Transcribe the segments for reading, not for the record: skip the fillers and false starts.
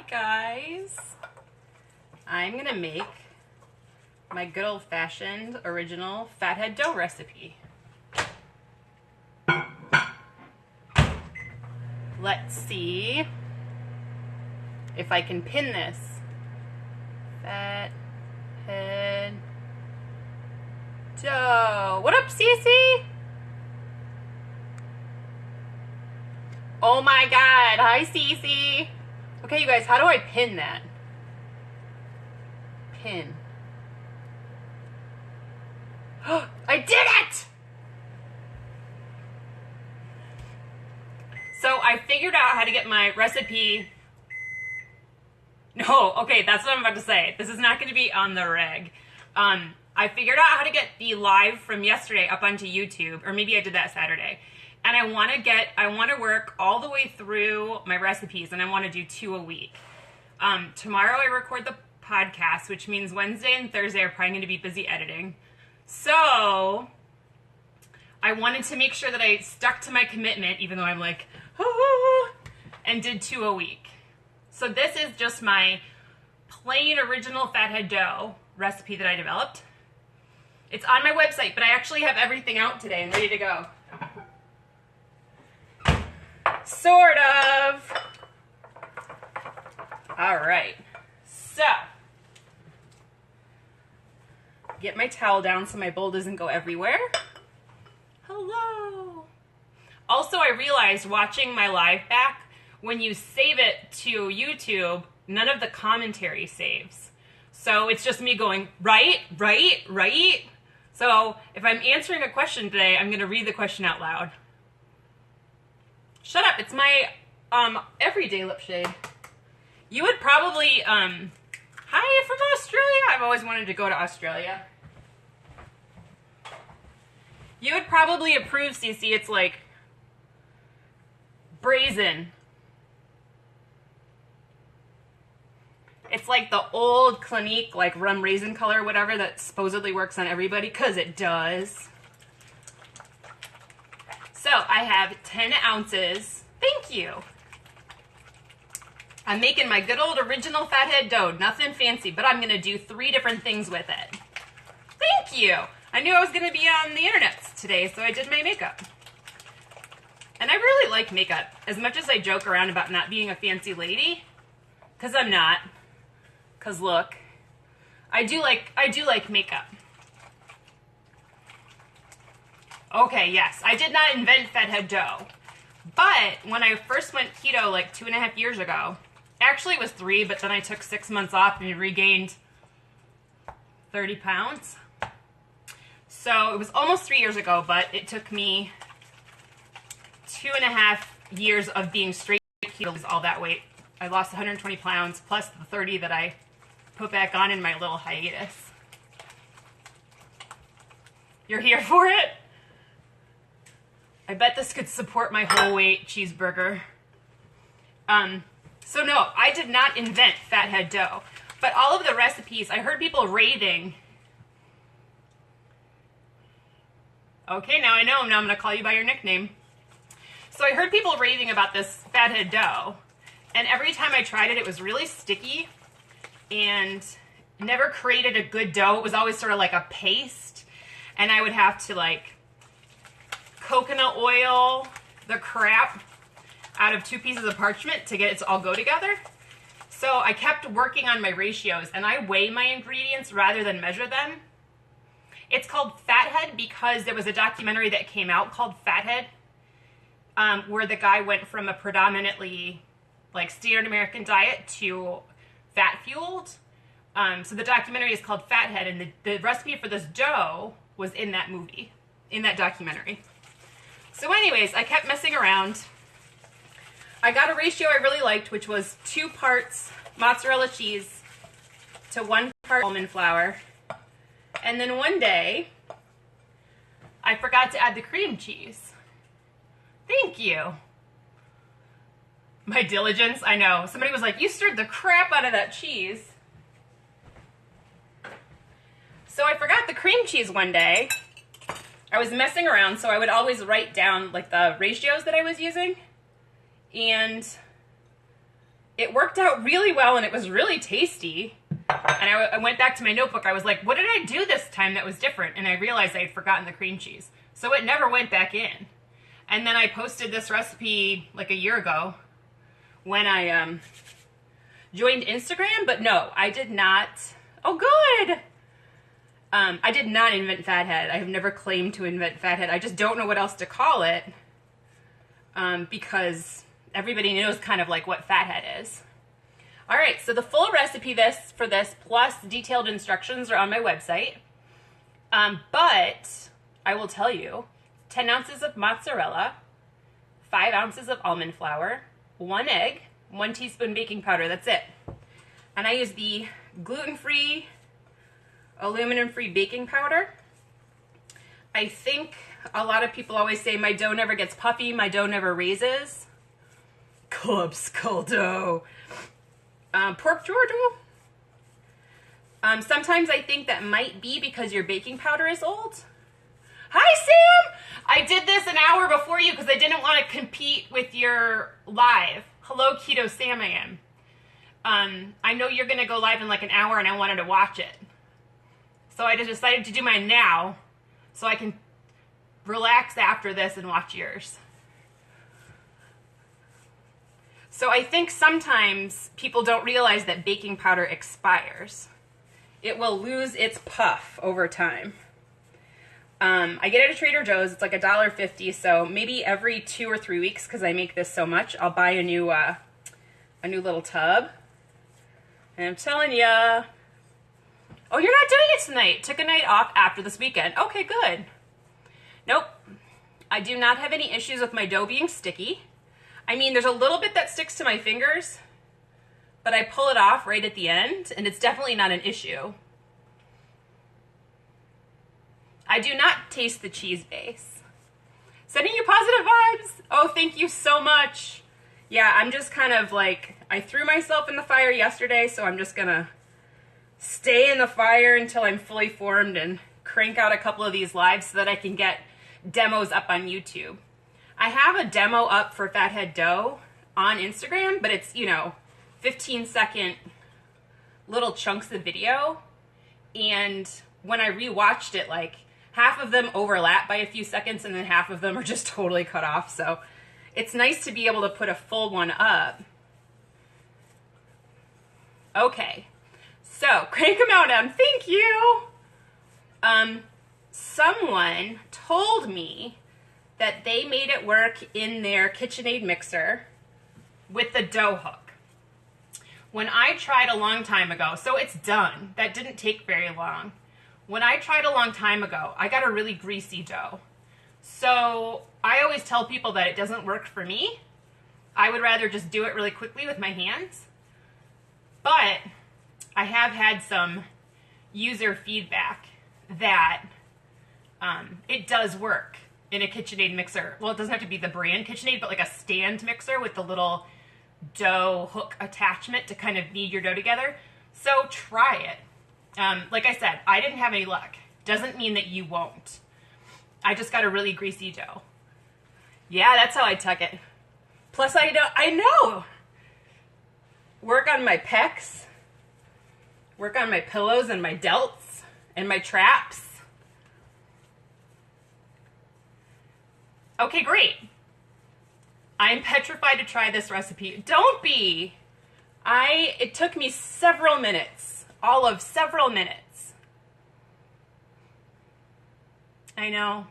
Hi guys. I'm gonna make my good old-fashioned original Fathead dough recipe. Let's see if I can pin this. Fathead dough. What up, Cece? Oh my god. Hi, Cece. Okay, you guys, how do I pin that? Pin. I did it! So I figured out how to get my recipe. No, okay, that's what I'm about to say. This is not going to be on the reg. I figured out how to get the live from yesterday up onto YouTube, or maybe I did that Saturday. And I want to work all the way through my recipes, and I want to do 2 a week. Tomorrow I record the podcast, which means Wednesday and Thursday are probably going to be busy editing. So I wanted to make sure that I stuck to my commitment, even though I'm like, and did 2 a week. So this is just my plain original Fathead dough recipe that I developed. It's on my website, but I actually have everything out today and ready to go. Sort of. All right. So, get my towel down so my bowl doesn't go everywhere. Hello. Also, I realized watching my live back, when you save it to YouTube, none of the commentary saves. So it's just me going, right, right, right. So if I'm answering a question today, I'm going to read the question out loud. Shut up, it's my everyday lip shade. You would probably, hi, from Australia. I've always wanted to go to Australia. You would probably approve, Cece. It's like brazen. It's like the old Clinique, like rum raisin color or whatever that supposedly works on everybody, because it does. So I have 10 ounces. Thank you. I'm making my good old original Fathead dough. Nothing fancy, but I'm going to do 3 different things with it. Thank you. I knew I was going to be on the internet today, so I did my makeup. And I really like makeup. As much as I joke around about not being a fancy lady, because I'm not. Because look, I do like makeup. Okay, yes, I did not invent Fathead dough. But when I first went keto like 2.5 years ago, actually it was 3, but then I took 6 months off and regained 30 pounds. So it was almost 3 years ago, but it took me 2.5 years of being straight keto to lose all that weight. I lost 120 pounds plus the 30 that I put back on in my little hiatus. You're here for it? I bet this could support my whole weight cheeseburger. So no, I did not invent Fathead dough, but all of the recipes, I heard people raving. Okay, now I know, now I'm gonna call you by your nickname. So I heard people raving about this Fathead dough, and every time I tried it, it was really sticky and never created a good dough. It was always sort of like a paste, and I would have to like coconut oil the crap out of 2 pieces of parchment to get it to all go together. So I kept working on my ratios, and I weigh my ingredients rather than measure them. It's called Fathead because there was a documentary that came out called Fathead, where the guy went from a predominantly like standard American diet to fat fueled. So the documentary is called Fathead, and the recipe for this dough was in that movie, in that documentary. So anyways, I kept messing around. I got a ratio I really liked, which was 2 parts mozzarella cheese to 1 part almond flour. And then one day, I forgot to add the cream cheese. Thank you. My diligence, I know. Somebody was like, you stirred the crap out of that cheese. So I forgot the cream cheese one day. I was messing around, so I would always write down like the ratios that I was using. And it worked out really well and it was really tasty. And I went back to my notebook. I was like, what did I do this time that was different? And I realized I had forgotten the cream cheese. So it never went back in. And then I posted this recipe like a year ago when I joined Instagram. But no, I did not. Oh, good. I did not invent Fathead. I have never claimed to invent Fathead. I just don't know what else to call it because everybody knows kind of like what Fathead is. All right, so the full recipe for this plus detailed instructions are on my website. But I will tell you, 10 ounces of mozzarella, 5 ounces of almond flour, 1 egg, 1 teaspoon baking powder. That's it. And I use the gluten-free, aluminum-free baking powder. I think a lot of people always say my dough never gets puffy, my dough never raises. Club skull dough. Pork Jordan. Sometimes I think that might be because your baking powder is old. Hi, Sam! I did this an hour before you because I didn't want to compete with your live. Hello, Keto Sam, I am. I know you're going to go live in like an hour and I wanted to watch it. So I just decided to do mine now so I can relax after this and watch yours. So I think sometimes people don't realize that baking powder expires. It will lose its puff over time. I get it at Trader Joe's. It's like $1.50. So maybe every 2 or 3 weeks, because I make this so much, I'll buy a new little tub. And I'm telling ya. Oh, you're not doing it tonight. Took a night off after this weekend. Okay, good. Nope. I do not have any issues with my dough being sticky. I mean, there's a little bit that sticks to my fingers, but I pull it off right at the end, and it's definitely not an issue. I do not taste the cheese base. Sending you positive vibes. Oh, thank you so much. Yeah, I'm just kind of like, I threw myself in the fire yesterday, so I'm just gonna stay in the fire until I'm fully formed and crank out a couple of these lives so that I can get demos up on YouTube. I have a demo up for Fathead dough on Instagram, but it's, 15-second little chunks of video. And when I rewatched it, like, half of them overlap by a few seconds and then half of them are just totally cut off. So it's nice to be able to put a full one up. Okay. So, crank them out on. Thank you. Someone told me that they made it work in their KitchenAid mixer with the dough hook. When I tried a long time ago, so it's done. That didn't take very long. When I tried a long time ago, I got a really greasy dough. So I always tell people that it doesn't work for me. I would rather just do it really quickly with my hands. But I have had some user feedback that it does work in a KitchenAid mixer. Well, it doesn't have to be the brand KitchenAid, but like a stand mixer with the little dough hook attachment to kind of knead your dough together. So try it. Like I said, I didn't have any luck. Doesn't mean that you won't. I just got a really greasy dough. Yeah, that's how I tuck it. Plus, I know. Work on my pecs. Work on my pillows and my delts and my traps. Okay, great. I'm petrified to try this recipe. Don't be. It took me several minutes. All of several minutes. I know.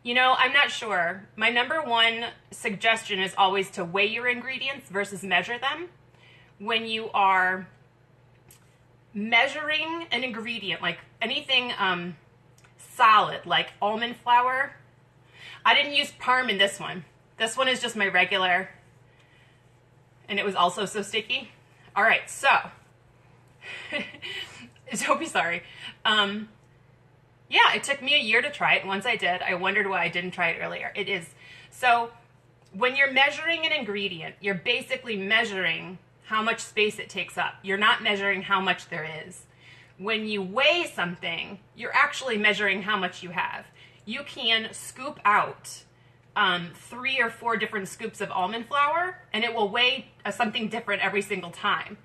I'm not sure. My number one suggestion is always to weigh your ingredients versus measure them. When you are measuring an ingredient, like anything solid, like almond flour. I didn't use Parm in this one. This one is just my regular, and it was also so sticky. All right, so, don't be sorry. Yeah, it took me a year to try it. Once I did, I wondered why I didn't try it earlier. It is, so when you're measuring an ingredient, you're basically measuring how much space it takes up. You're not measuring how much there is. When you weigh something, you're actually measuring how much you have. You can scoop out 3 or 4 different scoops of almond flour, and it will weigh something different every single time.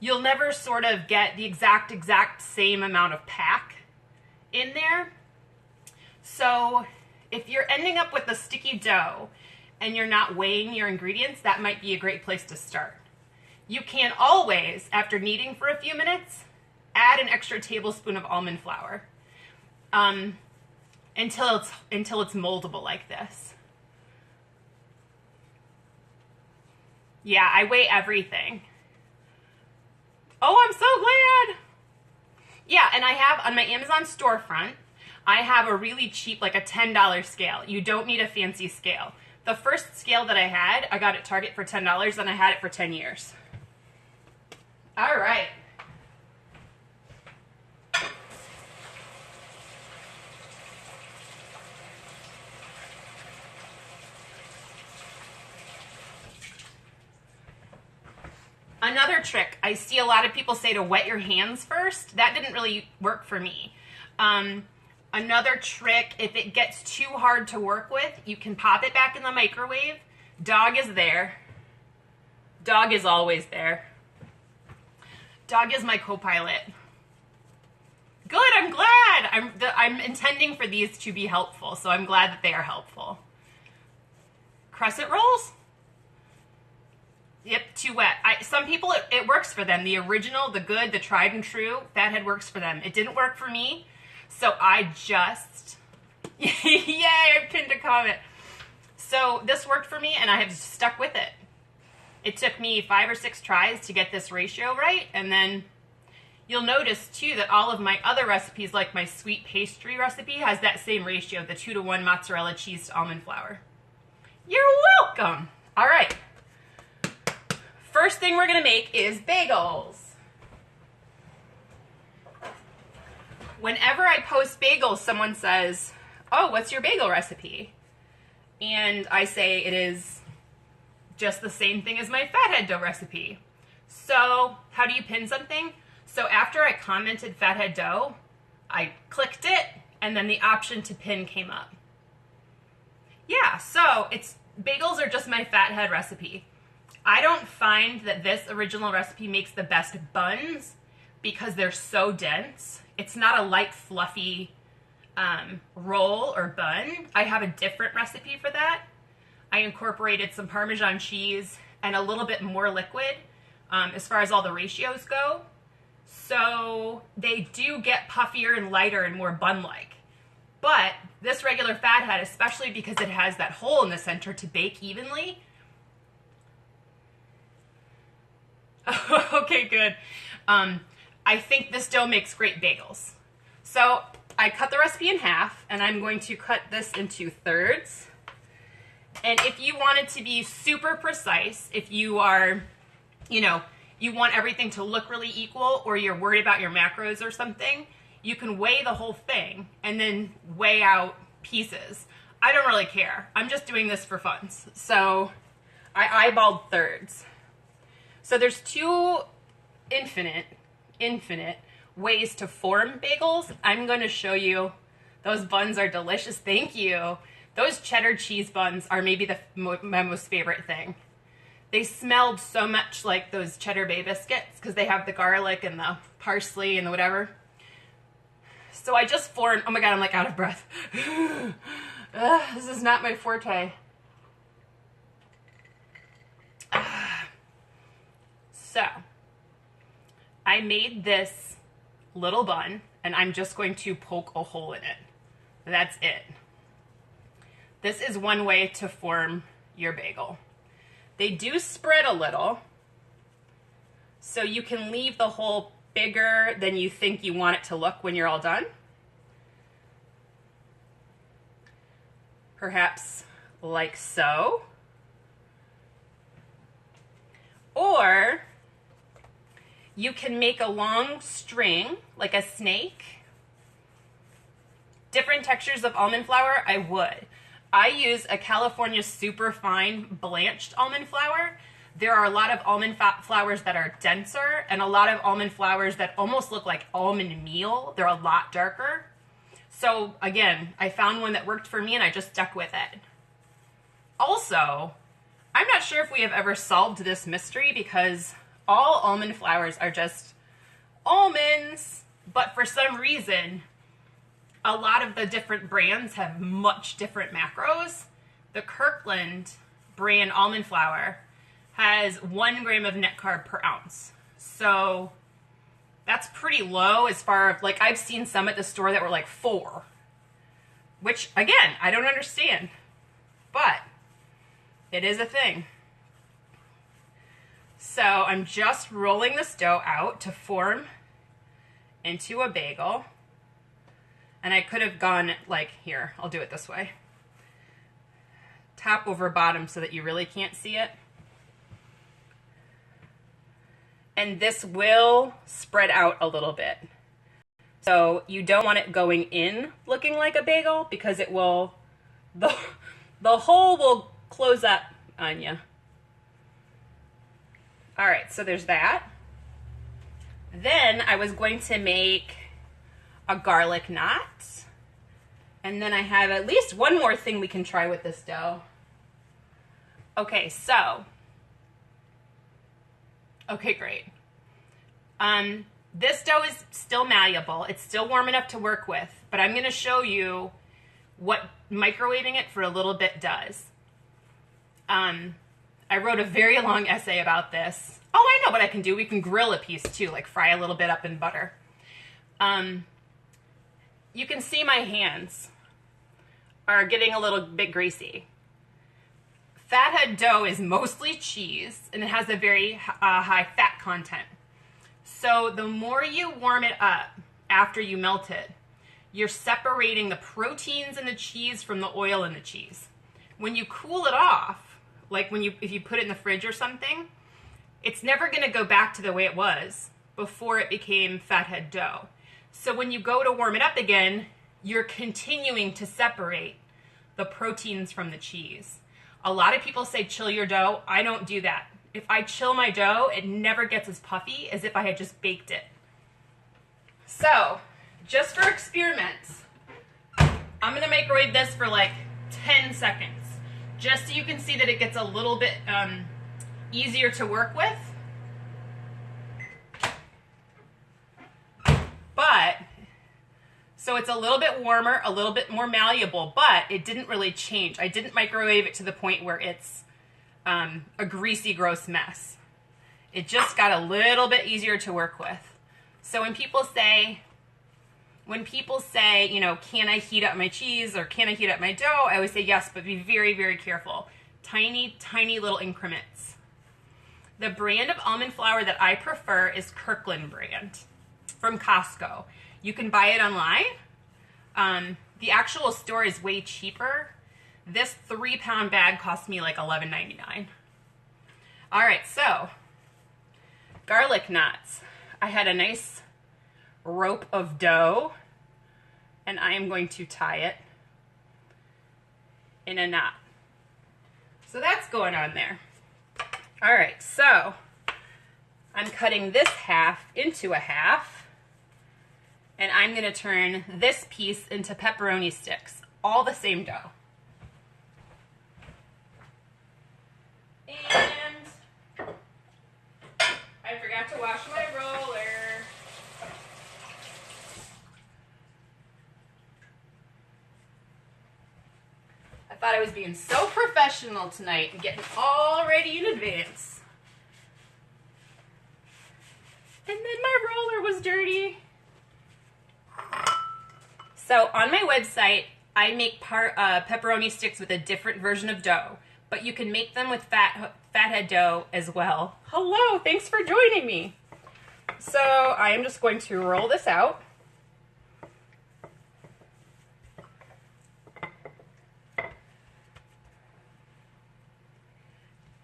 You'll never sort of get the exact same amount of pack in there. So if you're ending up with a sticky dough and you're not weighing your ingredients, that might be a great place to start. You can always, after kneading for a few minutes, add an extra tablespoon of almond flour until it's moldable like this. Yeah, I weigh everything. Oh, I'm so glad. Yeah, and I have on my Amazon storefront, I have a really cheap, like a $10 scale. You don't need a fancy scale. The first scale that I had, I got at Target for $10, and I had it for 10 years. All right. Another trick, I see a lot of people say to wet your hands first. That didn't really work for me. Another trick, if it gets too hard to work with, you can pop it back in the microwave. Dog is there. Dog is always there. Dog is my co-pilot. Good, I'm glad. I'm intending for these to be helpful, so I'm glad that they are helpful. Crescent rolls? Yep, too wet. Some people, it works for them. The original, the good, the tried and true, Fathead works for them. It didn't work for me, so I just, yay, I pinned a comment. So this worked for me, and I have stuck with it. It took me 5 or 6 tries to get this ratio right, and then you'll notice, too, that all of my other recipes, like my sweet pastry recipe, has that same ratio, the 2-to-1 mozzarella cheese to almond flour. You're welcome. All right. First thing we're gonna make is bagels. Whenever I post bagels, someone says, oh, what's your bagel recipe? And I say it is just the same thing as my Fathead dough recipe. So how do you pin something? So after I commented Fathead dough, I clicked it, and then the option to pin came up. Yeah, so bagels are just my Fathead recipe. I don't find that this original recipe makes the best buns because they're so dense. It's not a light, fluffy roll or bun. I have a different recipe for that. I incorporated some Parmesan cheese and a little bit more liquid as far as all the ratios go. So they do get puffier and lighter and more bun-like. But this regular Fathead, especially because it has that hole in the center to bake evenly. Okay, good. I think this dough makes great bagels. So I cut the recipe in half, and I'm going to cut this into thirds. And if you want it to be super precise, if you are, you want everything to look really equal, or you're worried about your macros or something, you can weigh the whole thing and then weigh out pieces. I don't really care. I'm just doing this for fun. So I eyeballed thirds. So there's 2 infinite ways to form bagels. I'm going to show you. Those buns are delicious. Thank you. Those cheddar cheese buns are maybe my most favorite thing. They smelled so much like those Cheddar Bay biscuits because they have the garlic and the parsley and the whatever. So I just formed, oh my God, I'm like out of breath. This is not my forte. So I made this little bun, and I'm just going to poke a hole in it. That's it. This is one way to form your bagel. They do spread a little, so you can leave the hole bigger than you think you want it to look when you're all done. Perhaps like so. Or you can make a long string, like a snake. Different textures of almond flour, I would. I use a California super fine blanched almond flour. There are a lot of almond flours that are denser, and a lot of almond flours that almost look like almond meal. They're a lot darker. So again, I found one that worked for me, and I just stuck with it. Also, I'm not sure if we have ever solved this mystery because all almond flours are just almonds, but for some reason, a lot of the different brands have much different macros. The Kirkland brand almond flour has 1 gram of net carb per ounce. So that's pretty low as far as, like, I've seen some at the store that were like 4, which again, I don't understand, but it is a thing. So I'm just rolling this dough out to form into a bagel. And I could have gone like here, I'll do it this way. Top over bottom so that you really can't see it. And this will spread out a little bit. So you don't want it going in looking like a bagel because it will, the hole will close up on you. All right, so there's that. Then I was going to make a garlic knot. And then I have at least one more thing we can try with this dough. Okay, so. Okay, great. This dough is still malleable. It's still warm enough to work with, but I'm going to show you what microwaving it for a little bit does. I wrote a very long essay about this. Oh, I know what I can do. We can grill a piece too, like fry a little bit up in butter. You can see my hands are getting a little bit greasy. Fathead dough is mostly cheese, and it has a very high fat content. So the more you warm it up after you melt it, you're separating the proteins in the cheese from the oil in the cheese. When you cool it off, like if you put it in the fridge or something, it's never going to go back to the way it was before it became fathead dough. So when you go to warm it up again, you're continuing to separate the proteins from the cheese. A lot of people say chill your dough. I don't do that. If I chill my dough, it never gets as puffy as if I had just baked it. So, just for experiments, I'm going to microwave this for like 10 seconds, just so you can see that it gets a little bit easier to work with. But, so it's a little bit warmer, a little bit more malleable, but it didn't really change. I didn't microwave it to the point where it's a greasy, gross mess. It just got a little bit easier to work with. So when people say, you know, can I heat up my cheese or can I heat up my dough? I always say yes, but be very, very careful. Tiny, tiny little increments. The brand of almond flour that I prefer is Kirkland brand from Costco. You can buy it online. The actual store is way cheaper. This 3-pound bag cost me like $11.99. All right, so garlic knots. I had a nice rope of dough, and I am going to tie it in a knot. So that's going on there. All right, so I'm cutting this half into a half, and I'm going to turn this piece into pepperoni sticks, all the same dough. And I forgot to wash my roller. I thought I was being so professional tonight and getting all ready in advance. And then my roller was dirty. So on my website, I make pepperoni sticks with a different version of dough, but you can make them with fathead dough as well. Hello, thanks for joining me. So I am just going to roll this out.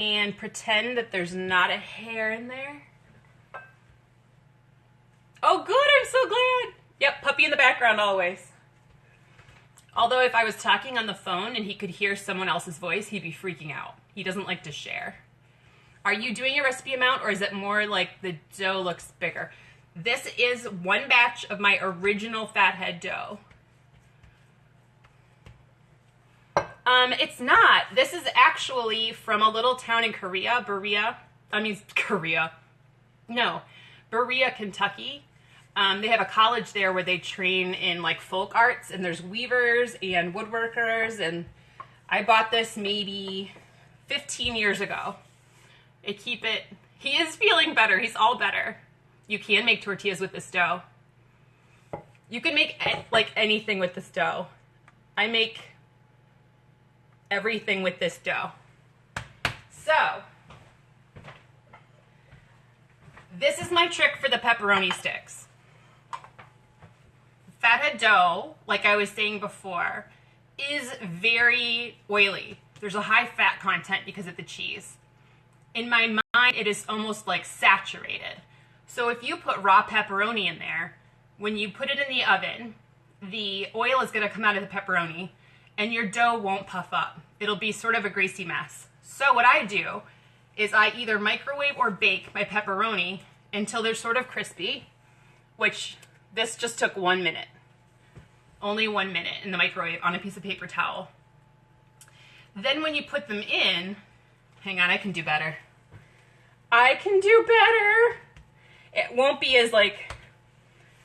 And pretend that there's not a hair in there. Oh good, I'm so glad. Yep, puppy in the background always. Although if I was talking on the phone and he could hear someone else's voice, he'd be freaking out. He doesn't like to share. Are you doing a recipe amount, or is it more like the dough looks bigger? This is one batch of my original fathead dough. It's not. This is actually from a little town in Berea, Kentucky. They have a college there where they train in like folk arts, and there's weavers and woodworkers, and I bought this maybe 15 years ago. He is feeling better. He's all better. You can make tortillas with this dough. You can make like anything with this dough. I make everything with this dough. So, this is my trick for the pepperoni sticks. Fathead dough, like I was saying before, is very oily. There's a high fat content because of the cheese. In my mind, it is almost like saturated. So if you put raw pepperoni in there, when you put it in the oven, the oil is going to come out of the pepperoni and your dough won't puff up. It'll be sort of a greasy mess. So what I do is I either microwave or bake my pepperoni until they're sort of crispy, which this just took 1 minute. Only 1 minute in the microwave on a piece of paper towel. Then when you put them in, hang on, I can do better. I can do better. It won't be as like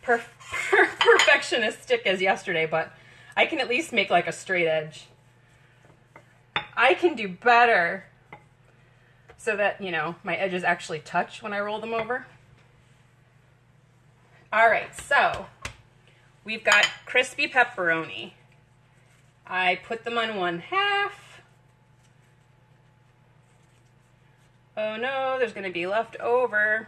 perfectionistic as yesterday, but I can at least make like a straight edge. I can do better so that, you know, my edges actually touch when I roll them over. All right, so we've got crispy pepperoni. I put them on 1/2. Oh no, there's going to be left over.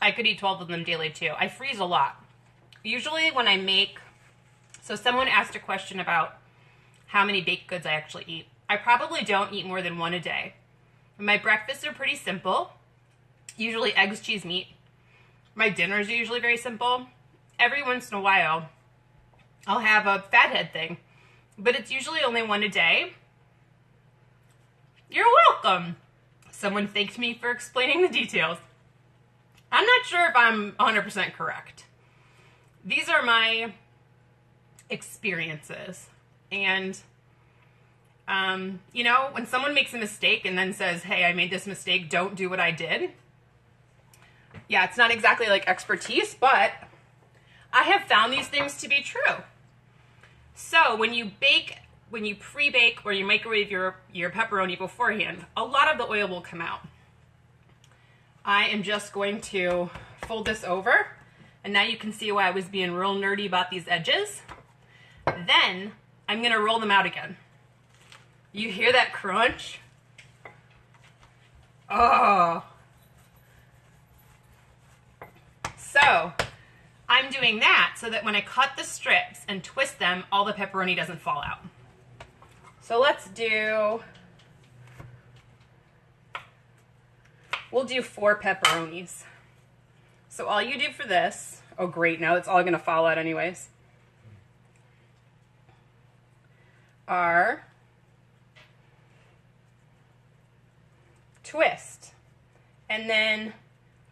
I could eat 12 of them daily too. I freeze a lot. Usually when I make, so someone asked a question about how many baked goods I actually eat. I probably don't eat more than 1 a day. My breakfasts are pretty simple. Usually eggs, cheese, meat. My dinners are usually very simple. Every once in a while, I'll have a Fathead thing, but it's usually only 1 a day. You're welcome. Someone thanked me for explaining the details. I'm not sure if I'm 100% correct. These are my experiences. And, you know, when someone makes a mistake and then says, hey, I made this mistake, don't do what I did. Yeah, it's not exactly like expertise, but I have found these things to be true. So when you bake, when you pre-bake or you microwave your pepperoni beforehand, a lot of the oil will come out. I am just going to fold this over, and now you can see why I was being real nerdy about these edges. Then I'm going to roll them out again. You hear that crunch? Oh. So I'm doing that so that when I cut the strips and twist them, all the pepperoni doesn't fall out. So we'll do 4 pepperonis. So all you do for this, oh great, now it's all gonna fall out anyways, are twist. And then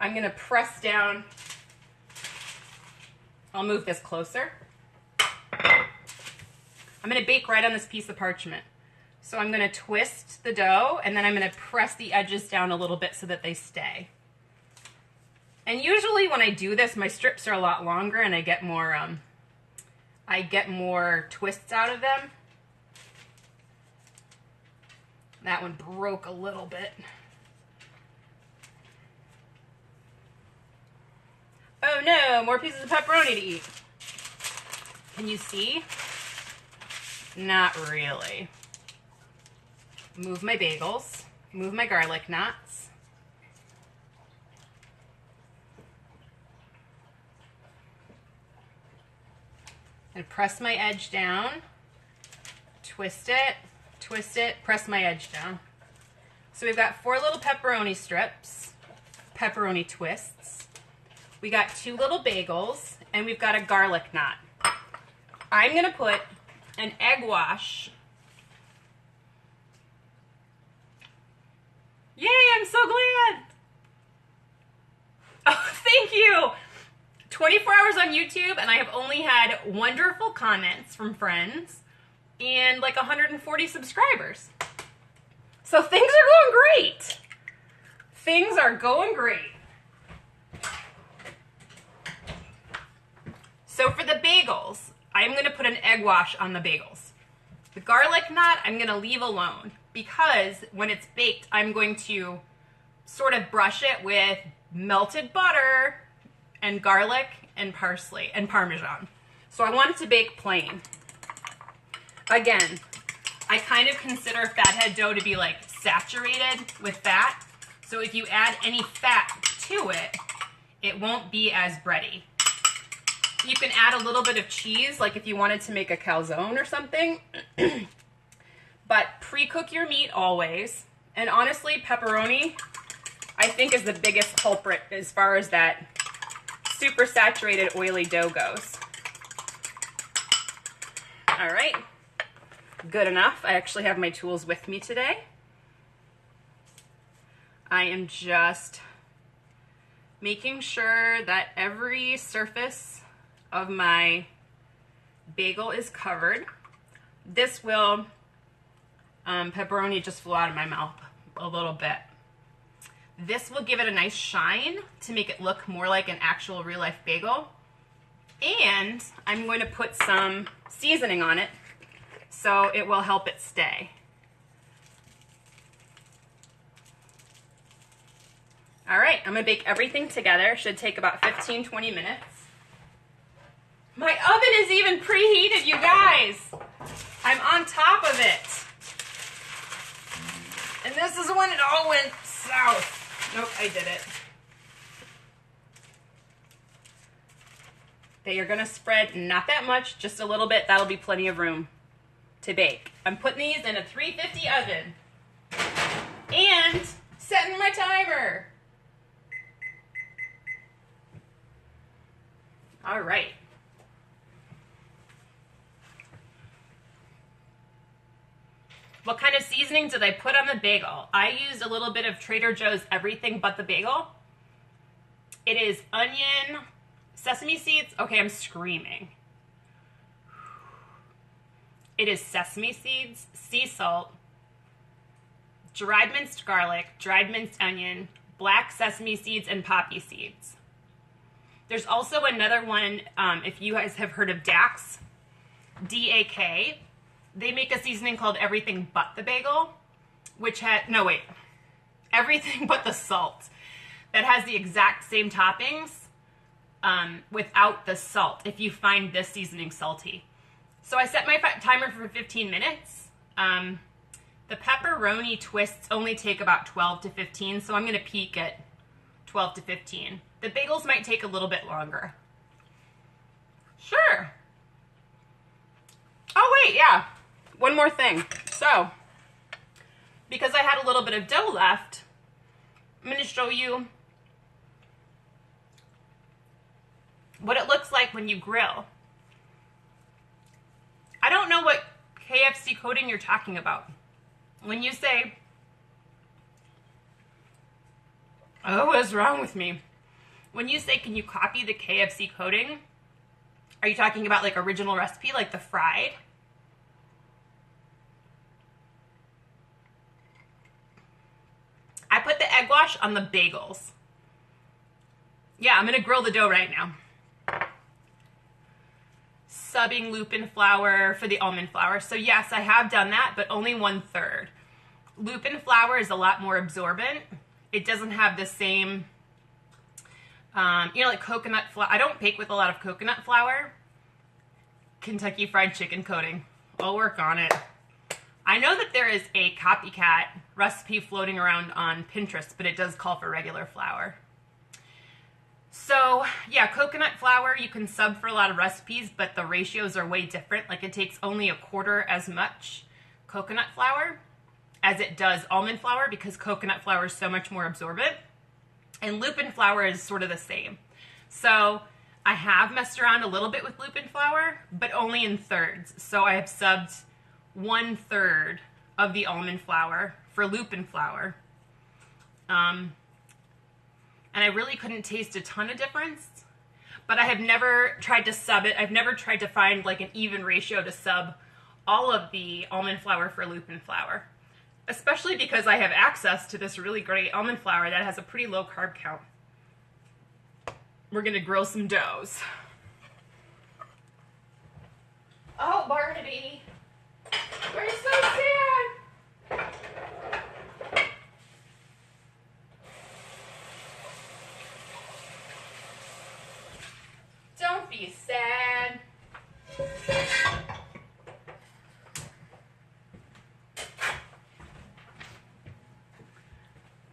I'm gonna press down. I'll move this closer. I'm gonna bake right on this piece of parchment. So I'm gonna twist the dough and then I'm gonna press the edges down a little bit so that they stay. And usually when I do this, my strips are a lot longer and I get more twists out of them. That one broke a little bit. Oh no, more pieces of pepperoni to eat. Can you see? Not really. Move my bagels, move my garlic knots. And press my edge down, twist it, press my edge down. So we've got 4 little pepperoni strips, pepperoni twists. We got 2 little bagels, and we've got a garlic knot. I'm gonna put an egg wash. Yay, I'm so glad. Oh, thank you. 24 hours on YouTube, and I have only had wonderful comments from friends and like 140 subscribers. So things are going great. Things are going great. So for the bagels, I'm going to put an egg wash on the bagels. The garlic knot I'm going to leave alone because when it's baked, I'm going to sort of brush it with melted butter and garlic and parsley and Parmesan. So I want it to bake plain. Again, I kind of consider Fathead dough to be like saturated with fat. So if you add any fat to it, it won't be as bready. You can add a little bit of cheese, like if you wanted to make a calzone or something. But pre-cook your meat always. And honestly, pepperoni, I think, is the biggest culprit as far as that super saturated oily dough goes. All right, good enough. I actually have my tools with me today. I am just making sure that every surface of my bagel is covered. This will, pepperoni just flew out of my mouth a little bit. This will give it a nice shine to make it look more like an actual real life bagel. And I'm going to put some seasoning on it so it will help it stay. All right, I'm gonna bake everything together. Should take about 15-20 minutes. My oven is even preheated, you guys. I'm on top of it. And this is when it all went south. Nope, I did it. They are gonna spread not that much, just a little bit. That'll be plenty of room to bake. I'm putting these in a 350 oven and setting my timer. All right. What kind of seasoning did I put on the bagel? I used a little bit of Trader Joe's Everything But the Bagel. It is onion, sesame seeds. Okay, I'm screaming. It is sesame seeds, sea salt, dried minced garlic, dried minced onion, black sesame seeds, and poppy seeds. There's also another one, if you guys have heard of Dax, D-A-K. They make a seasoning called Everything But the Bagel, which had, no wait, Everything But the Salt, that has the exact same toppings without the salt, if you find this seasoning salty. So I set my timer for 15 minutes. The pepperoni twists only take about 12 to 15, so I'm gonna peak at 12 to 15. The bagels might take a little bit longer. Sure. Oh wait, yeah. One more thing. So, because I had a little bit of dough left, I'm going to show you what it looks like when you grill. I don't know what KFC coating you're talking about. When you say, oh, what's wrong with me? When you say, can you copy the KFC coating? Are you talking about like original recipe, like the fried? I put the egg wash on the bagels. Yeah, I'm gonna grill the dough right now. Subbing lupin flour for the almond flour. So yes, I have done that, but only 1/3. Lupin flour is a lot more absorbent. It doesn't have the same, like coconut flour. I don't bake with a lot of coconut flour. Kentucky Fried Chicken coating. I'll work on it. I know that there is a copycat recipe floating around on Pinterest, but it does call for regular flour. So yeah, coconut flour, you can sub for a lot of recipes, but the ratios are way different. Like it takes only 1/4 as much coconut flour as it does almond flour because coconut flour is so much more absorbent. And lupin flour is sort of the same. So I have messed around a little bit with lupin flour, but only in thirds. So I have subbed 1/3 of the almond flour for lupin flour. And and I really couldn't taste a ton of difference. But I have never tried to sub it. I've never tried to find like an even ratio to sub all of the almond flour for lupin flour, especially because I have access to this really great almond flour that has a pretty low carb count. We're gonna grill some doughs. Oh, Barnaby, we're so sad. Don't be sad.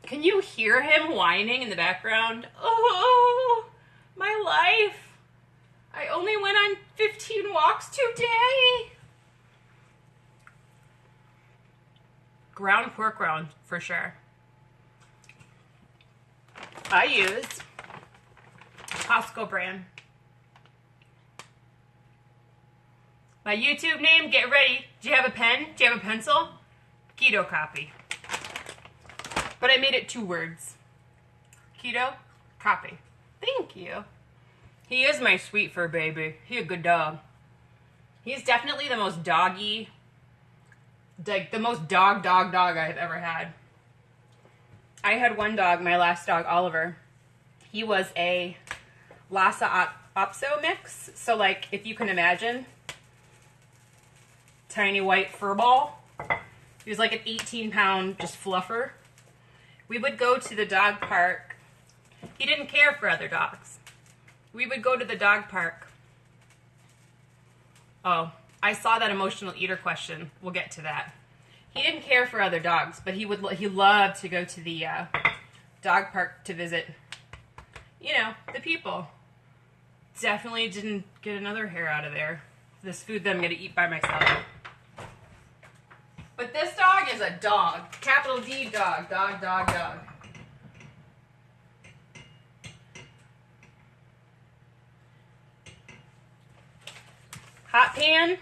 Can you hear him whining in the background? Oh, my life. I only went on 15 walks today. Ground pork round for sure. I use Costco brand. My YouTube name, get ready. Do you have a pen? Do you have a pencil? Keto copy. But I made it 2 words. Keto copy. Thank you. He is my sweet fur baby. He's a good dog. He's definitely the most doggy, like the most dog I've ever had. I had one dog, my last dog, Oliver. He was a Lhasa Apso mix. So like, if you can imagine, tiny white fur ball. He was like an 18-pound just fluffer. We would go to the dog park. He didn't care for other dogs. We would go to the dog park. Oh, I saw that emotional eater question. We'll get to that. He didn't care for other dogs, but he loved to go to the dog park to visit, you know, the people. Definitely didn't get another hair out of there. This food that I'm going to eat by myself. But this dog is a dog. Capital D dog. Dog. Hot pan,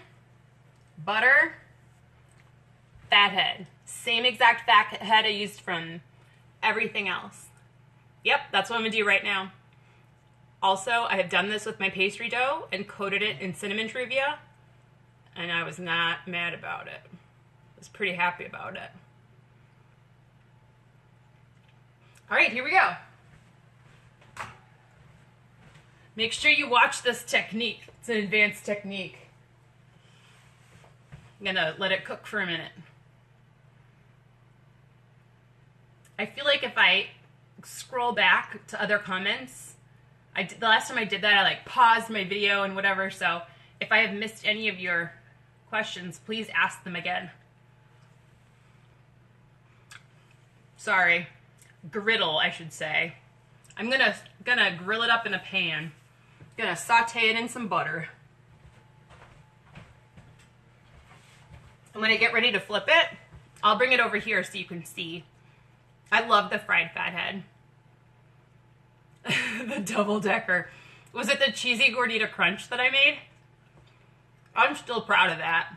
butter, Fathead. Same exact Fathead I used from everything else. Yep, that's what I'm going to do right now. Also, I have done this with my pastry dough and coated it in cinnamon truvia, and I was not mad about it. I was pretty happy about it. All right, here we go. Make sure you watch this technique. It's an advanced technique. I'm gonna let it cook for a minute. I feel like if I scroll back to other comments, the last time I did that, I like paused my video and whatever, so if I have missed any of your questions, please ask them again. Sorry. Griddle, I should say. I'm gonna grill it up in a pan. Gonna saute it in some butter. And when I get ready to flip it, I'll bring it over here so you can see. I love the fried Fathead. The double decker. Was it the cheesy gordita crunch that I made? I'm still proud of that.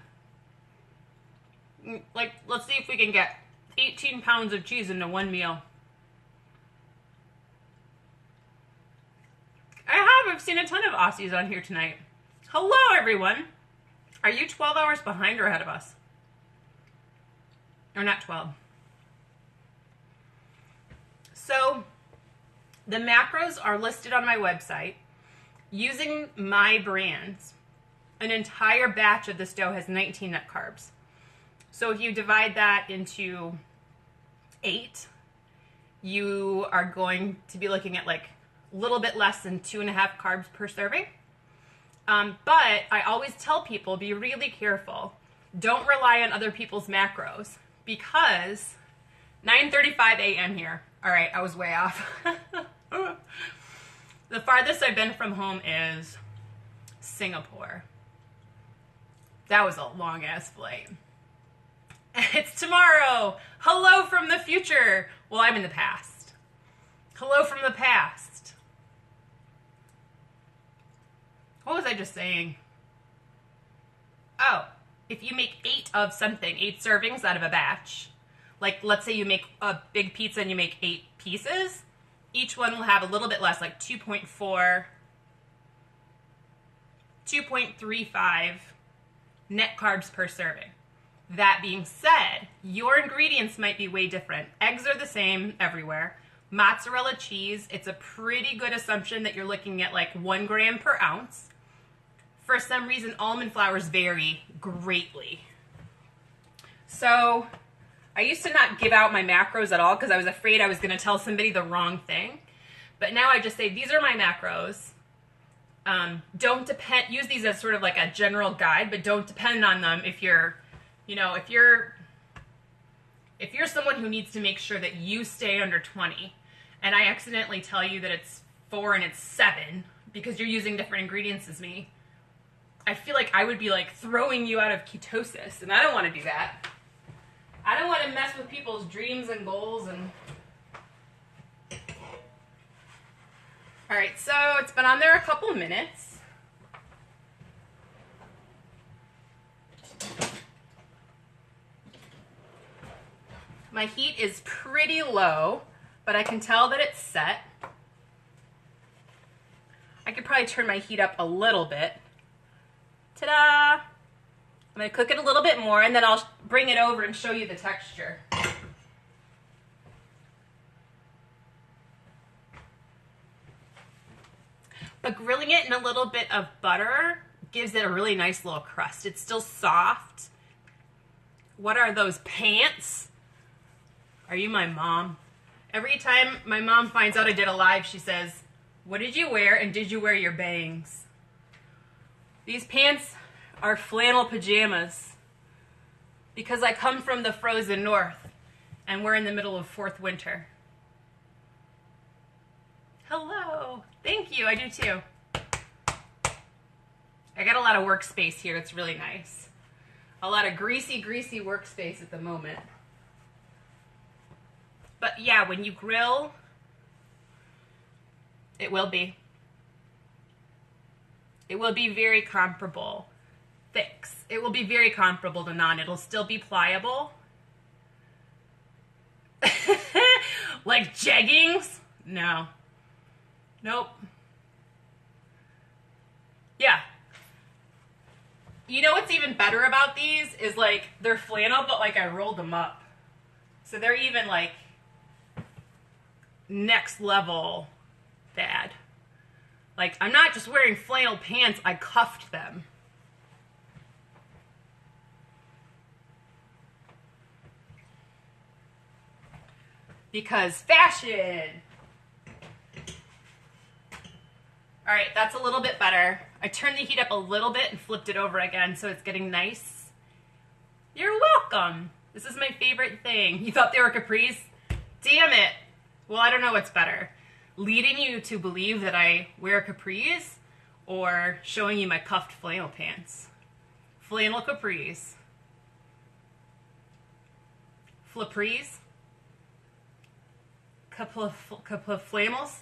Like, let's see if we can get 18 pounds of cheese into one meal. I've seen a ton of Aussies on here tonight. Hello, everyone. Are you 12 hours behind or ahead of us? Or not 12. So, the macros are listed on my website. Using my brands, an entire batch of this dough has 19 net carbs. So if you divide that into 8, you are going to be looking at like a little bit less than 2.5 carbs per serving. But I always tell people, be really careful. Don't rely on other people's macros, because 9:35 a.m. here. All right, I was way off. The farthest I've been from home is Singapore. That was a long-ass flight. It's tomorrow. Hello from the future. Well, I'm in the past. Hello from the past. What was I just saying? Oh, if you make 8 of something, 8 servings out of a batch, like let's say you make a big pizza and you make 8 pieces, Each one will have a little bit less, like 2.4, 2.35 net carbs per serving. That being said, your ingredients might be way different. Eggs are the same everywhere. Mozzarella cheese, it's a pretty good assumption that you're looking at like 1 gram per ounce. For some reason, almond flours vary greatly. So I used to not give out my macros at all because I was afraid I was going to tell somebody the wrong thing. But now I just say, these are my macros. Don't depend, use these as sort of like a general guide, but don't depend on them if you're, you know, if you're someone who needs to make sure that you stay under 20 and I accidentally tell you that it's 4 and it's 7 because you're using different ingredients as me, I feel like I would be like throwing you out of ketosis, and I don't want to do that. I don't want to mess with people's dreams and goals. And all right, so it's been on there a couple of minutes. My heat is pretty low, but I can tell that it's set. I could probably turn my heat up a little bit. Ta-da! I'm going to cook it a little bit more, and then I'll bring it over and show you the texture. But grilling it in a little bit of butter gives it a really nice little crust. It's still soft. What are those pants? Are you my mom? Every time my mom finds out I did a live, she says, "What did you wear, and did you wear your bangs?" These pants are flannel pajamas because I come from the frozen north and we're in the middle of 4th winter. Hello. Thank you. I do too. I got a lot of workspace here. It's really nice. A lot of greasy workspace at the moment. But yeah, when you grill, it will be very comparable. Fix. It will be very comparable to naan. It'll still be pliable. Like jeggings? No. Nope. Yeah. You know what's even better about these is like they're flannel, but like I rolled them up. So they're even like next level bad. Like I'm not just wearing flannel pants, I cuffed them. Because fashion. All right, that's a little bit better. I turned the heat up a little bit and flipped it over again so it's getting nice. You're welcome. This is my favorite thing. You thought they were capris? Damn it. Well, I don't know what's better. Leading you to believe that I wear capris or showing you my cuffed flannel pants. Flannel capris. Flapris. Couple of flannels.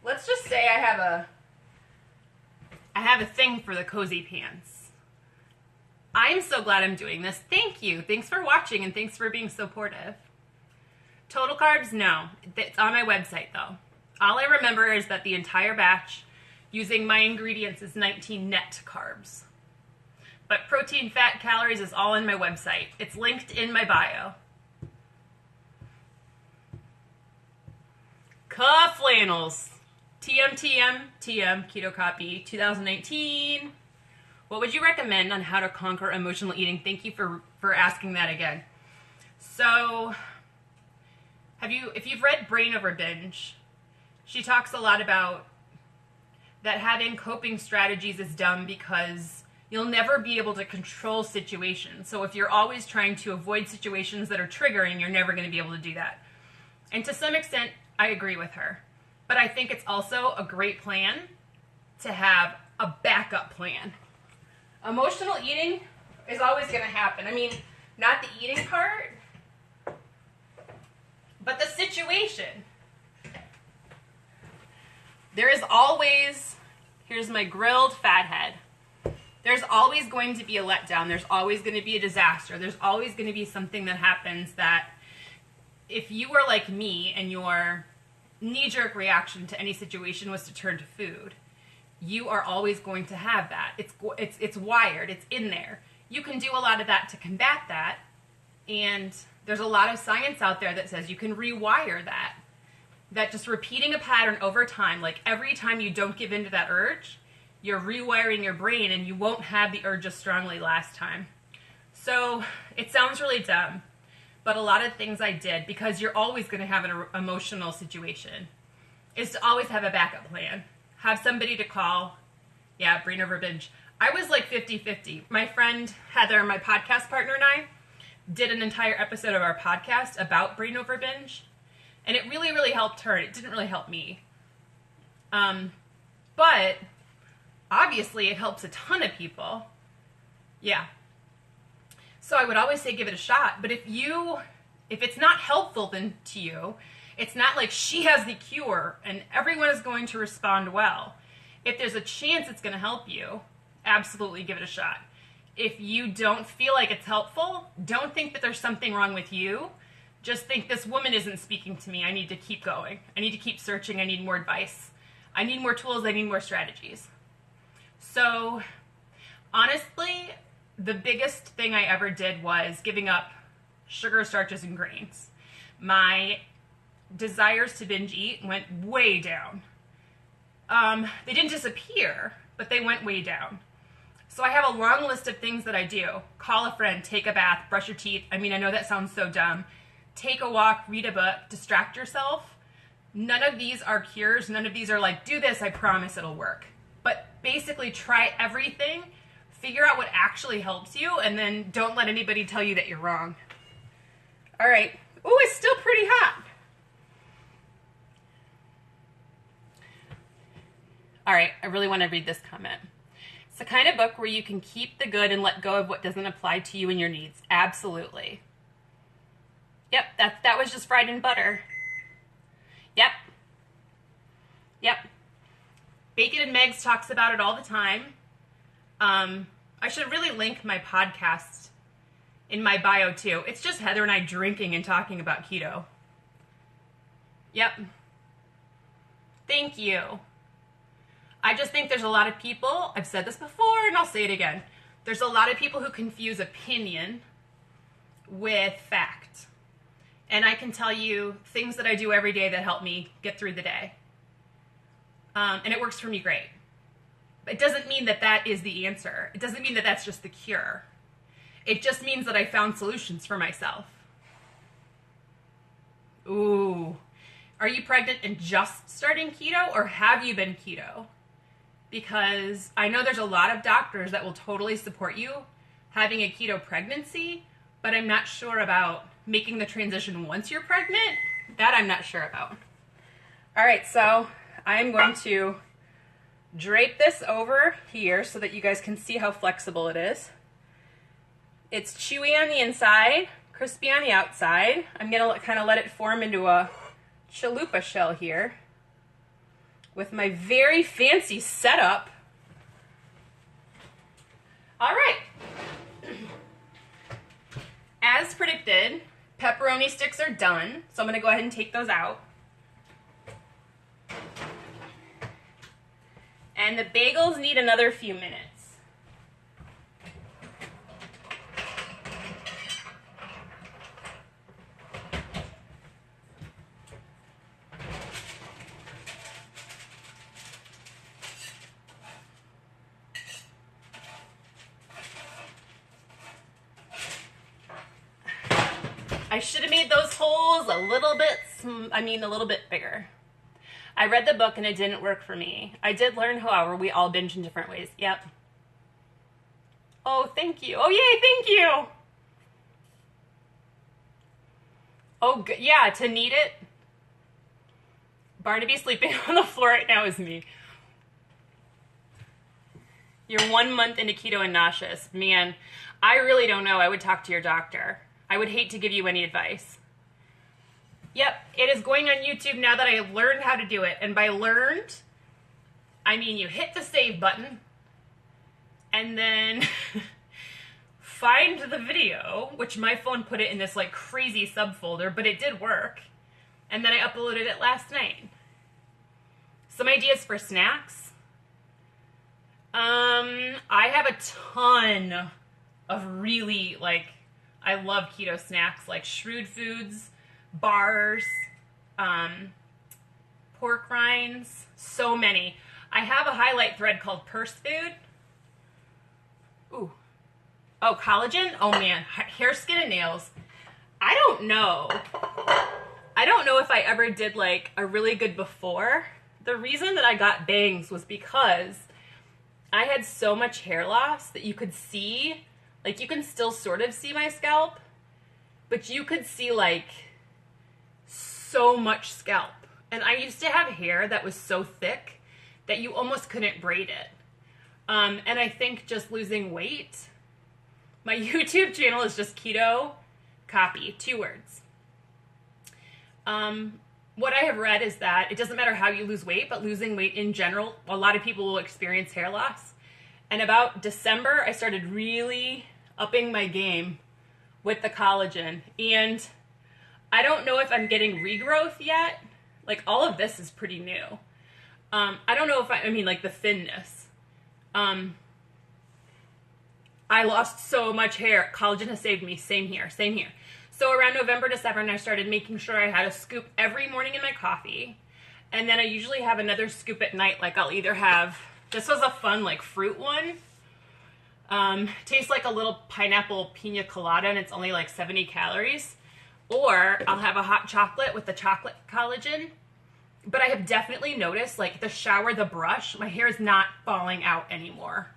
Let's just say I have a thing for the cozy pants. I'm so glad I'm doing this. Thank you. Thanks for watching and thanks for being supportive. Total carbs, no. It's on my website though. All I remember is that the entire batch using my ingredients is 19 net carbs. But protein, fat, calories is all in my website. It's linked in my bio. Flannels. TM, Keto Copy 2019. What would you recommend on how to conquer emotional eating? Thank you for asking that again. So, if you've read Brain Over Binge, she talks a lot about that having coping strategies is dumb because you'll never be able to control situations. So if you're always trying to avoid situations that are triggering, you're never going to be able to do that. And to some extent, I agree with her. But I think it's also a great plan to have a backup plan. Emotional eating is always going to happen. I mean, not the eating part, but the situation. There is always, here's my grilled Fathead. There's always going to be a letdown. There's always going to be a disaster. There's always going to be something that happens that if you were like me and your knee-jerk reaction to any situation was to turn to food, you are always going to have that. It's wired. It's in there. You can do a lot of that to combat that, and there's a lot of science out there that says you can rewire that. That just repeating a pattern over time, like every time you don't give in to that urge, you're rewiring your brain and you won't have the urge as strongly last time. So it sounds really dumb, but a lot of things I did, because you're always going to have an emotional situation, is to always have a backup plan. Have somebody to call. Yeah, brain over binge. I was like 50-50. My friend Heather, my podcast partner, and I did an entire episode of our podcast about brain over binge, and it really, really helped her. It didn't really help me. But obviously it helps a ton of people. Yeah. So I would always say give it a shot. But if it's not helpful then to you, it's not like she has the cure and everyone is going to respond well. If there's a chance it's going to help you, absolutely give it a shot. If you don't feel like it's helpful, don't think that there's something wrong with you. Just think, this woman isn't speaking to me. I need to keep going. I need to keep searching. I need more advice. I need more tools. I need more strategies. So honestly, the biggest thing I ever did was giving up sugar, starches, and grains. My desires to binge eat went way down. They didn't disappear, but they went way down. So I have a long list of things that I do. Call a friend, take a bath, brush your teeth. I mean, I know that sounds so dumb. Take a walk, read a book, distract yourself. None of these are cures. None of these are like, do this, I promise it'll work. But basically try everything, figure out what actually helps you, and then don't let anybody tell you that you're wrong. All right. Ooh, it's still pretty hot. All right, I really want to read this comment. It's the kind of book where you can keep the good and let go of what doesn't apply to you and your needs. Absolutely. Yep, that was just fried in butter. Yep. Yep. Bacon and Megs talks about it all the time. I should really link my podcast in my bio too. It's just Heather and I drinking and talking about keto. Yep. Thank you. I just think there's a lot of people, I've said this before and I'll say it again, there's a lot of people who confuse opinion with fact. And I can tell you things that I do every day that help me get through the day. And it works for me great. But it doesn't mean that that is the answer. It doesn't mean that that's just the cure. It just means that I found solutions for myself. Ooh. Are you pregnant and just starting keto, or have you been keto? Because I know there's a lot of doctors that will totally support you having a keto pregnancy, but I'm not sure about making the transition once you're pregnant. That I'm not sure about. All right, so I'm going to drape this over here so that you guys can see how flexible it is. It's chewy on the inside, crispy on the outside. I'm gonna kind of let it form into a chalupa shell here with my very fancy setup. All right. As predicted, pepperoni sticks are done, so I'm gonna go ahead and take those out. And the bagels need another few minutes. I should have made those holes a little bit bigger. I read the book and it didn't work for me. I did learn, however, we all binge in different ways. Yep. Oh, thank you. Oh, yay, thank you. Oh, yeah, to need it. Barnaby sleeping on the floor right now is me. You're 1 month into keto and nauseous. Man, I really don't know. I would talk to your doctor. I would hate to give you any advice. Yep, it is going on YouTube now that I have learned how to do it. And by learned, I mean you hit the save button and then find the video, which my phone put it in this like crazy subfolder, but it did work. And then I uploaded it last night. Some ideas for snacks. I have a ton of really, like, I love keto snacks, like Shrewd Foods, bars, pork rinds, so many. I have a highlight thread called Purse Food. Ooh. Oh, collagen? Oh man, hair, skin, and nails. I don't know if I ever did like a really good before. The reason that I got bangs was because I had so much hair loss that you could see, like you can still sort of see my scalp, but you could see like so much scalp. And I used to have hair that was so thick that you almost couldn't braid it. And I think just losing weight, my YouTube channel is just keto copy, 2 words. What I have read is that it doesn't matter how you lose weight, but losing weight in general, a lot of people will experience hair loss. And about December, I started really upping my game with the collagen. And I don't know if I'm getting regrowth yet. Like, all of this is pretty new. I don't know if I mean, like, the thinness. I lost so much hair. Collagen has saved me. Same here, same here. So around November, December, and I started making sure I had a scoop every morning in my coffee. And then I usually have another scoop at night. Like, I'll either have, this was a fun, like, fruit one. Tastes like a little pineapple pina colada, and it's only like 70 calories. Or I'll have a hot chocolate with the chocolate collagen. But I have definitely noticed, like, the shower, the brush, my hair is not falling out anymore.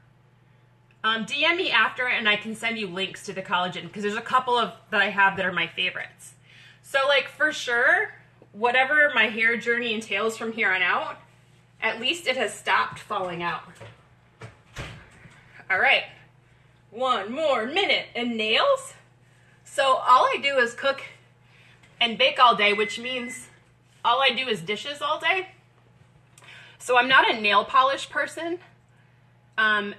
DM me after and I can send you links to the collagen, because there's a couple of that I have that are my favorites. So, like, for sure, whatever my hair journey entails from here on out, at least it has stopped falling out. All right, 1 more minute. And nails? So all I do is cook and bake all day, which means all I do is dishes all day. So I'm not a nail polish person.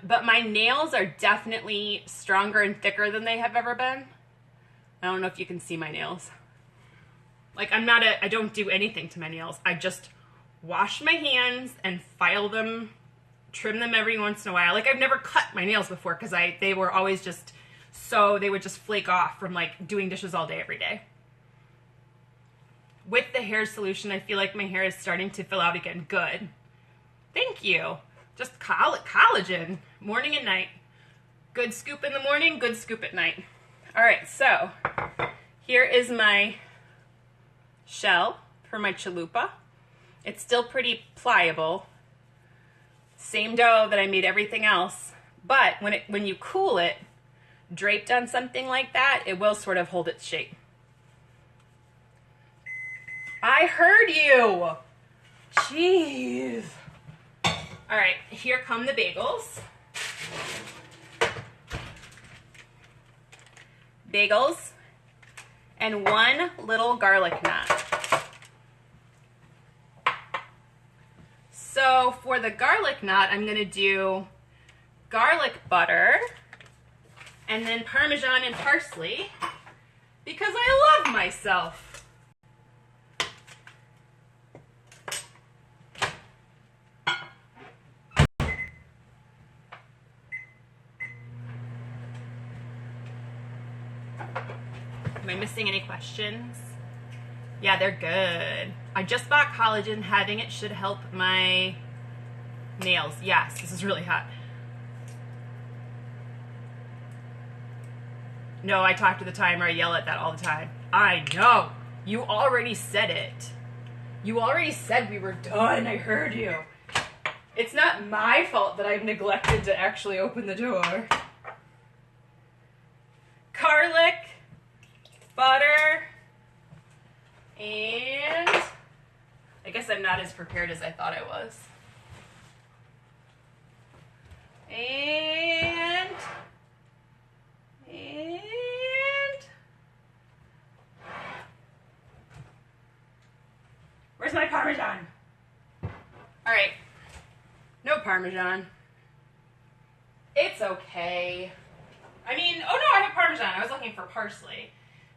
But my nails are definitely stronger and thicker than they have ever been. I don't know if you can see my nails. Like, I don't do anything to my nails. I just wash my hands and file them, trim them every once in a while. Like, I've never cut my nails before because they were always just, so they would just flake off from like doing dishes all day, every day. With the hair solution, I feel like my hair is starting to fill out again. Good. Thank you. Just collagen, morning and night. Good scoop in the morning, good scoop at night. All right, so here is my shell for my chalupa. It's still pretty pliable. Same dough that I made everything else, but when you cool it, draped on something like that, it will sort of hold its shape. I heard you. Jeez. All right, here come the bagels. Bagels and 1 little garlic knot. So for the garlic knot, I'm gonna do garlic butter and then Parmesan and parsley because I love myself. Am I missing any questions? Yeah, they're good. I just bought collagen. Having it should help my nails. Yes, this is really hot. No, I talk to the timer. I yell at that all the time. I know. You already said it. You already said we were done. I heard you. It's not my fault that I've neglected to actually open the door. Garlic, butter, and I guess I'm not as prepared as I thought I was. And where's my Parmesan? All right, no Parmesan. It's okay. I mean, oh no, I have Parmesan. I was looking for parsley.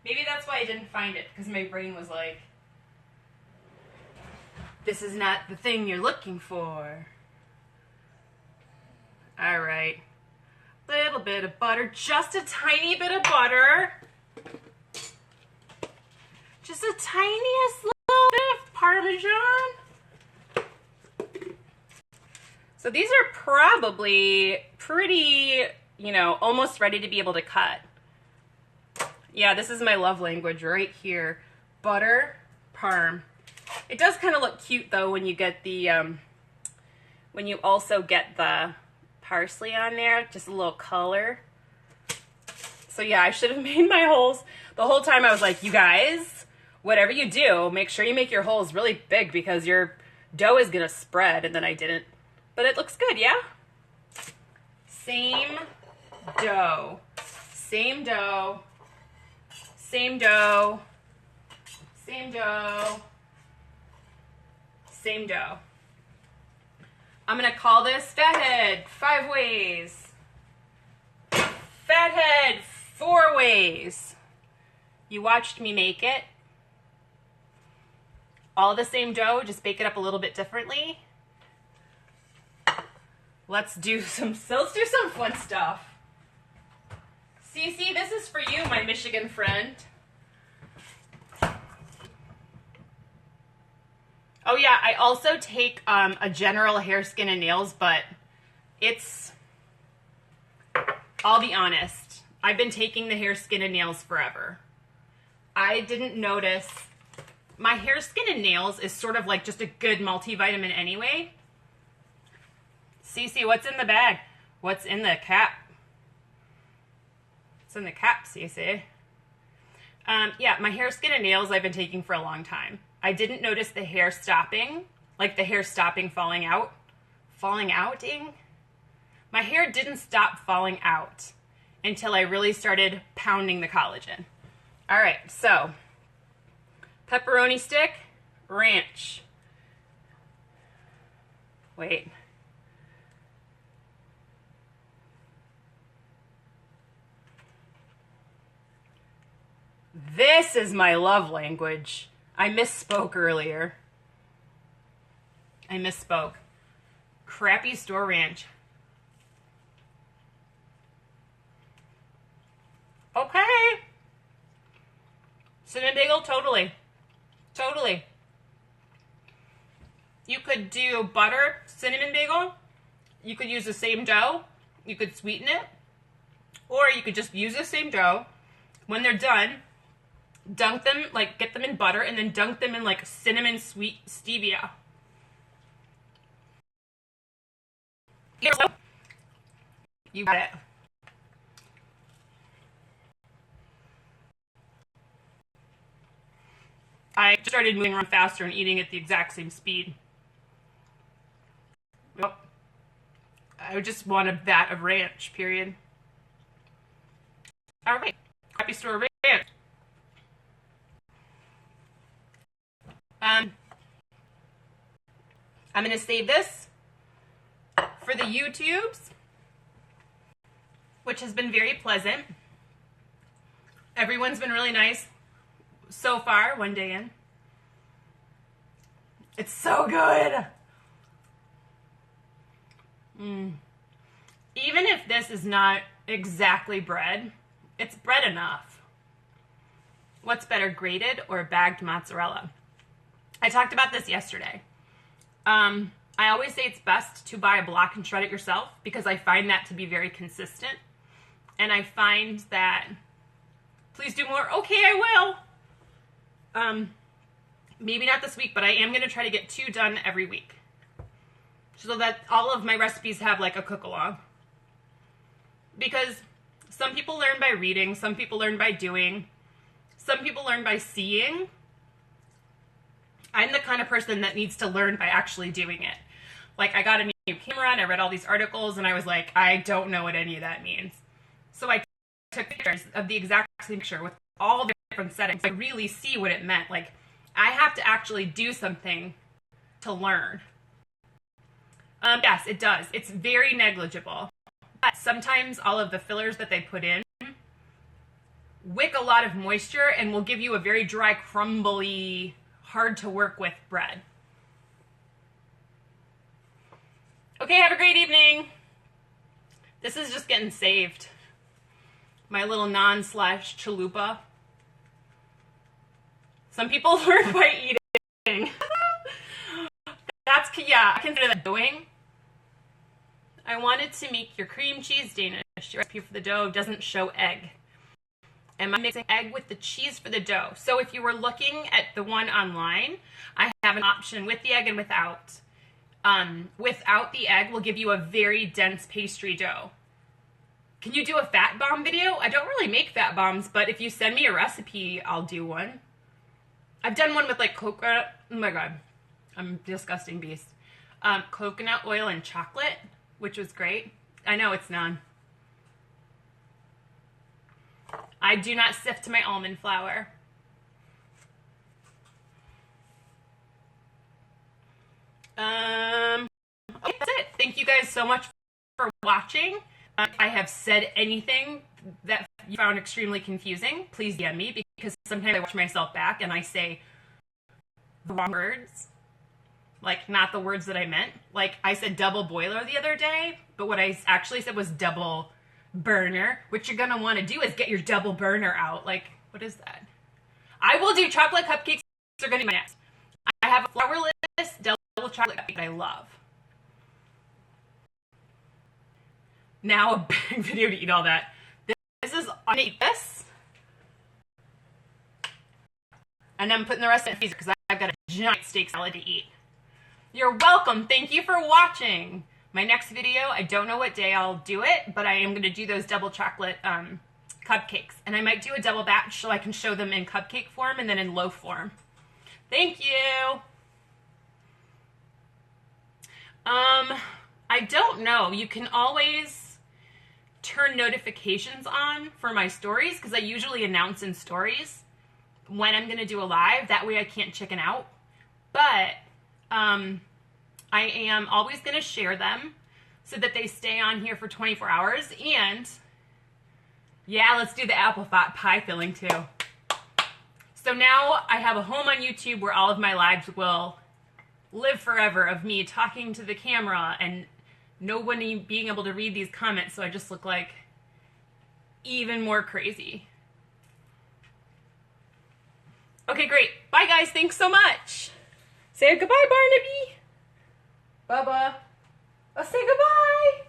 Maybe that's why I didn't find it, because my brain was like, this is not the thing you're looking for. All right. Little bit of butter, just a tiny bit of butter. Just a tiniest little bit of Parmesan. So these are probably pretty, you know, almost ready to be able to cut. Yeah, this is my love language right here. Butter, parm. It does kind of look cute though when you get the, when you also get the parsley on there, just a little color. So yeah, I should have made my holes. The whole time I was like, you guys, whatever you do, make sure you make your holes really big because your dough is gonna spread, and then I didn't. But it looks good, yeah? Same dough. Same dough. Same dough. Same dough. Same dough. I'm gonna call this Fathead 5 ways. Fathead 4 ways. You watched me make it. All the same dough, just bake it up a little bit differently. Let's do some fun stuff. Cece, this is for you, my Michigan friend. Oh yeah, I also take a general hair, skin, and nails, but I'll be honest, I've been taking the hair, skin, and nails forever. I didn't notice, my hair, skin, and nails is sort of like just a good multivitamin anyway. Cece, what's in the bag? What's in the cap? What's in the cap, Cece? Yeah, my hair, skin, and nails I've been taking for a long time. I didn't notice the hair stopping, like the hair stopping falling out. Falling outing? My hair didn't stop falling out until I really started pounding the collagen. All right, so pepperoni stick, ranch. Wait. This is my love language. I misspoke earlier. I misspoke. Crappy store ranch. Okay. Cinnamon bagel, totally. Totally. You could do butter, cinnamon bagel. You could use the same dough. You could sweeten it. Or you could just use the same dough. When they're done, dunk them, like get them in butter and then dunk them in like cinnamon sweet stevia. You got it. I just started moving around faster and eating at the exact same speed. Yep. I just want a vat of ranch, period. All right. Happy store ranch. I'm going to save this for the YouTubes, which has been very pleasant. Everyone's been really nice so far, one day in. It's so good. Even if this is not exactly bread, it's bread enough. What's better, grated or bagged mozzarella? I talked about this yesterday. I always say it's best to buy a block and shred it yourself because I find that to be very consistent. And I find that, please do more. Okay, I will. Maybe not this week, but I am going to try to get 2 done every week so that all of my recipes have like a cook-along. Because some people learn by reading, some people learn by doing, some people learn by seeing. I'm the kind of person that needs to learn by actually doing it. Like, I got a new camera and I read all these articles and I was like, I don't know what any of that means. So I took pictures of the exact same picture with all the different settings. I really see what it meant. Like, I have to actually do something to learn. Yes, it does. It's very negligible. But sometimes all of the fillers that they put in wick a lot of moisture and will give you a very dry, crumbly, hard to work with bread. Okay, have a great evening. This is just getting saved. My little non-slash chalupa. Some people learn by eating. Yeah, I consider that doing. I wanted to make your cream cheese Danish. Your recipe for the dough doesn't show egg. Am I mixing egg with the cheese for the dough? So if you were looking at the one online, I have an option with the egg and without. Without the egg will give you a very dense pastry dough. Can you do a fat bomb video? I don't really make fat bombs, but if you send me a recipe, I'll do one. I've done one with like coconut. Oh my god, I'm a disgusting beast. Coconut oil and chocolate, which was great. I know it's none. I do not sift my almond flour. Okay, that's it. Thank you guys so much for watching. If I have said anything that you found extremely confusing, please DM me, because sometimes I watch myself back and I say the wrong words. Like, not the words that I meant. Like, I said double boiler the other day, but what I actually said was double burner. What you're gonna want to do is get your double burner out. Like, what is that? I will do chocolate cupcakes. They're gonna be my next. I have a flourless double chocolate cupcake that I love. Now a big video to eat all that. This is, I'm gonna eat this. And I'm putting the rest in the freezer because I've got a giant steak salad to eat. You're welcome. Thank you for watching. My next video, I don't know what day I'll do it, but I am going to do those double chocolate cupcakes. And I might do a double batch so I can show them in cupcake form and then in loaf form. Thank you. I don't know. You can always turn notifications on for my stories because I usually announce in stories when I'm going to do a live. That way I can't chicken out. But I am always going to share them so that they stay on here for 24 hours. And yeah, let's do the apple pie filling too. So now I have a home on YouTube where all of my lives will live forever of me talking to the camera and nobody being able to read these comments. So I just look like even more crazy. Okay, great. Bye guys. Thanks so much. Say goodbye, Barnaby. Bubba. Oh, say goodbye.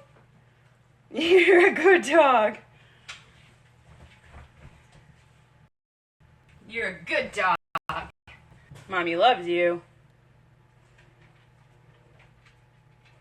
You're a good dog. You're a good dog. Mommy loves you.